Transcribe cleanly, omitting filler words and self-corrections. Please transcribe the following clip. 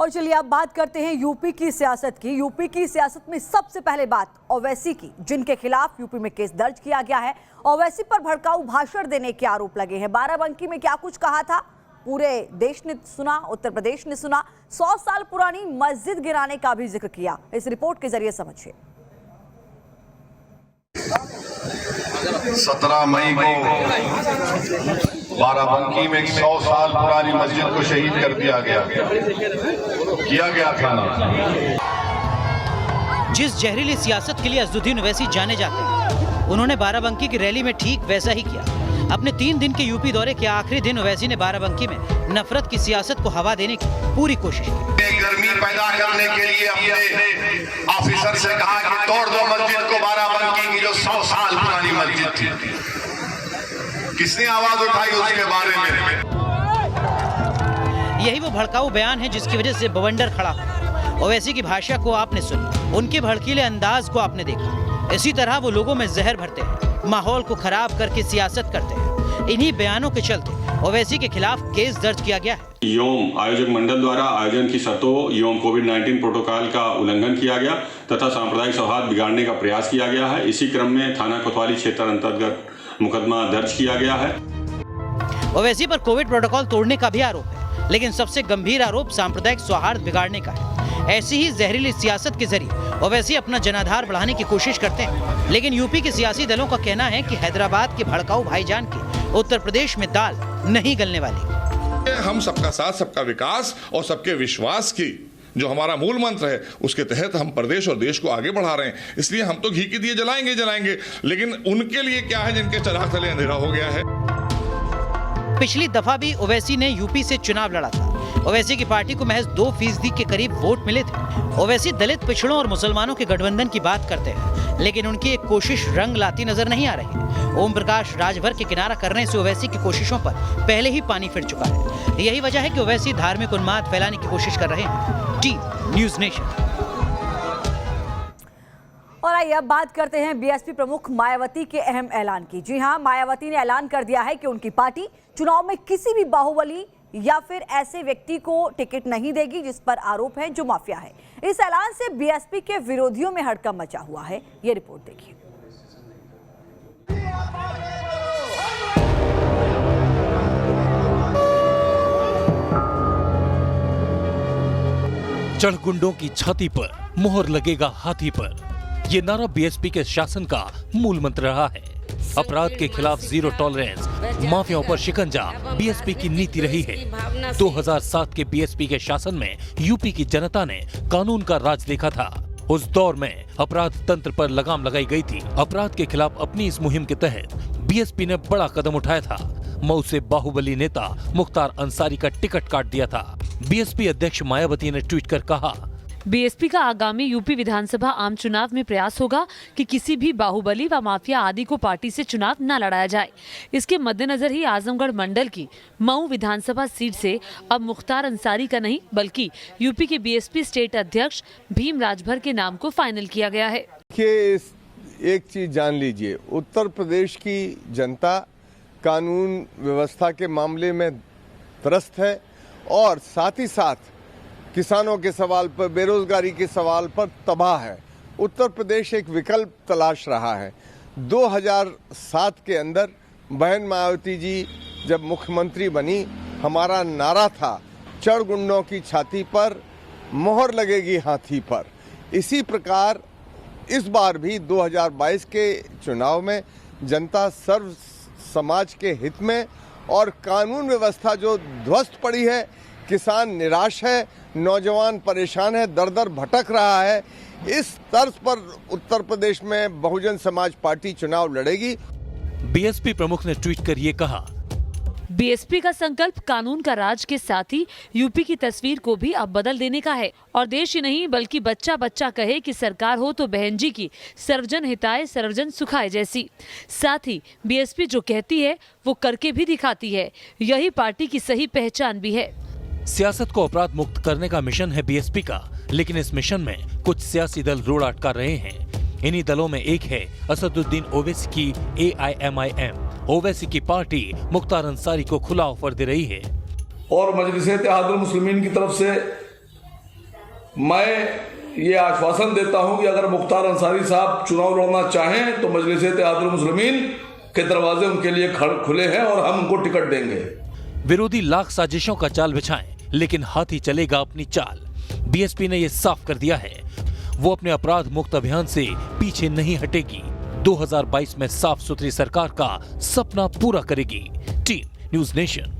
और चलिए अब बात करते हैं यूपी की सियासत की। यूपी की सियासत में सबसे पहले बात ओवैसी की, जिनके खिलाफ यूपी में केस दर्ज किया गया है। ओवैसी पर भड़काऊ भाषण देने के आरोप लगे हैं। बाराबंकी में क्या कुछ कहा था पूरे देश ने सुना, उत्तर प्रदेश ने सुना। 100 साल पुरानी मस्जिद गिराने का भी जिक्र किया। इस रिपोर्ट के जरिए समझिए। 17 मई को बाराबंकी में 100 साल पुरानी मस्जिद को शहीद कर दिया गया था ना। जिस जहरीली सियासत के लिए अज़दुद्दीन ओवैसी जाने जाते हैं, उन्होंने बाराबंकी की रैली में ठीक वैसा ही किया। अपने 3 दिन के यूपी दौरे के आखिरी दिन ओवैसी ने बाराबंकी में नफरत की सियासत को हवा देने की पूरी कोशिश की। गर्मी पैदा करने के लिए अपने ऑफिसर से कहा कि तोड़ दो मस्जिद को, बाराबंकी की जो 100 साल पुरानी मस्जिद थी। किसने आवाज उठाई उसके बारे में? यही वो भड़काऊ बयान है जिसकी वजह से बवंडर खड़ा हुआ। ओवैसी की भाषा को आपने सुनी, उनके भड़कीले अंदाज को आपने देखा। इसी तरह वो लोगों में जहर भरते हैं, माहौल को खराब करके सियासत करते हैं। इन्हीं बयानों के चलते ओवैसी के खिलाफ केस दर्ज किया गया है। योम आयोजक मंडल द्वारा आयोजन की शर्तों योम कोविड-19 प्रोटोकॉल का उल्लंघन किया गया तथा सांप्रदायिक सौहार्द बिगाड़ने का प्रयास किया गया है। इसी क्रम में थाना कोतवाली क्षेत्र अंतर्गत मुकदमा दर्ज किया गया है। ओवैसी पर कोविड प्रोटोकॉल तोड़ने का भी आरोप है, लेकिन सबसे गंभीर आरोप सांप्रदायिक सौहार्द बिगाड़ने का है। ऐसी ही जहरीली सियासत के जरिए ओवैसी अपना जनाधार बढ़ाने की कोशिश करते हैं, लेकिन यूपी के सियासी दलों का कहना है कि हैदराबाद के भड़काऊ भाईजान की उत्तर प्रदेश में दाल नहीं गलने वाली। हम सबका साथ, सबका विकास और सबके विश्वास की जो हमारा मूल मंत्र है, उसके तहत हम प्रदेश और देश को आगे बढ़ा रहे हैं। इसलिए हम तो घी के दिए जलाएंगे, लेकिन उनके लिए क्या है जिनके चिराग तले अंधेरा हो गया है। पिछली दफा भी ओवैसी ने यूपी से चुनाव लड़ा था। ओवैसी की पार्टी को महज 2% के करीब वोट मिले थे। ओवैसी दलित, पिछड़ों और मुसलमानों के गठबंधन की बात करते हैं, लेकिन उनकी एक कोशिश रंग लाती नजर नहीं आ रही। ओम प्रकाश राजभर के किनारा करने से ओवैसी की कोशिशों पर पहले ही पानी फिर चुका है। यही वजह है कि ओवैसी धार्मिक उन्माद फैलाने की कोशिश कर रहे हैं। T news nation. और आइए अब बात करते हैं बीएसपी प्रमुख मायावती के अहम ऐलान की। जी हां, मायावती ने ऐलान कर दिया है कि उनकी पार्टी चुनाव में किसी भी बाहुबली या फिर ऐसे व्यक्ति को टिकट नहीं देगी जिस पर आरोप है जो माफिया है। इस ऐलान से बीएसपी के विरोधियों में हड़कंप मचा हुआ है। ये रिपोर्ट देखिए। चढ़गुंडों की छाती पर मोहर लगेगा हाथी पर, ये नारा बीएसपी के शासन का मूल मंत्र रहा है। अपराध के खिलाफ जीरो टॉलरेंस, माफियाओं पर शिकंजा बीएसपी की नीति रही है। 2007 के बीएसपी के शासन में यूपी की जनता ने कानून का राज देखा था। उस दौर में अपराध तंत्र पर लगाम लगाई गई थी। अपराध के खिलाफ अपनी इस मुहिम के तहत बीएसपी ने बड़ा कदम उठाया था। मऊ से बाहुबली नेता मुख्तार अंसारी का टिकट काट दिया था। बीएसपी अध्यक्ष मायावती ने ट्वीट कर कहा, बीएसपी का आगामी यूपी विधानसभा आम चुनाव में प्रयास होगा कि किसी भी बाहुबली व माफिया आदि को पार्टी से चुनाव न लड़ाया जाए। इसके मद्देनजर ही आजमगढ़ मंडल की मऊ विधानसभा सीट से अब मुख्तार अंसारी का नहीं बल्कि यूपी के बीएसपी स्टेट अध्यक्ष भीम राजभर के नाम को फाइनल किया गया है। एक चीज जान लीजिए, उत्तर प्रदेश की जनता कानून व्यवस्था के मामले में त्रस्त है और साथ ही साथ किसानों के सवाल पर, बेरोजगारी के सवाल पर तबाह है। उत्तर प्रदेश एक विकल्प तलाश रहा है। 2007 के अंदर बहन मायावती जी जब मुख्यमंत्री बनी, हमारा नारा था चढ़ गुंडों की छाती पर मोहर लगेगी हाथी पर। इसी प्रकार इस बार भी 2022 के चुनाव में जनता सर्व समाज के हित में और कानून व्यवस्था जो ध्वस्त पड़ी है, किसान निराश है, नौजवान परेशान है, दर दर भटक रहा है, इस तर्ज पर उत्तर प्रदेश में बहुजन समाज पार्टी चुनाव लड़ेगी। बीएसपी प्रमुख ने ट्वीट कर ये कहा, बीएसपी का संकल्प कानून का राज के साथ ही यूपी की तस्वीर को भी अब बदल देने का है और देश ही नहीं बल्कि बच्चा बच्चा कहे कि सरकार हो तो बहन जी की सर्वजन हिताय सर्वजन सुखाय जैसी। साथ ही बीएसपी जो कहती है वो करके भी दिखाती है। यही पार्टी की सही पहचान भी है। सियासत को अपराध मुक्त करने का मिशन है बीएसपी का, लेकिन इस मिशन में कुछ सियासी दल रोड़ा अटका रहे हैं। इन्हीं दलों में एक है असदुद्दीन ओवैसी की AIMIM। ओवैसी की पार्टी मुख्तार अंसारी को खुला ऑफर दे रही है और मजलिस इत्तेहादुल मुस्लिमीन की तरफ से मैं ये आश्वासन देता हूं कि अगर मुख्तार अंसारी साहब चुनाव लड़ना चाहें तो मजलिस इत्तेहादुल मुस्लिमीन के दरवाजे उनके लिए खुले हैं और हम उनको टिकट देंगे। विरोधी लाख साजिशों का जाल बिछाएं, लेकिन हाथी चलेगा अपनी चाल। बीएसपी ने यह साफ कर दिया है, वो अपने अपराध मुक्त अभियान से पीछे नहीं हटेगी। 2022 में साफ सुथरी सरकार का सपना पूरा करेगी। Team news nation.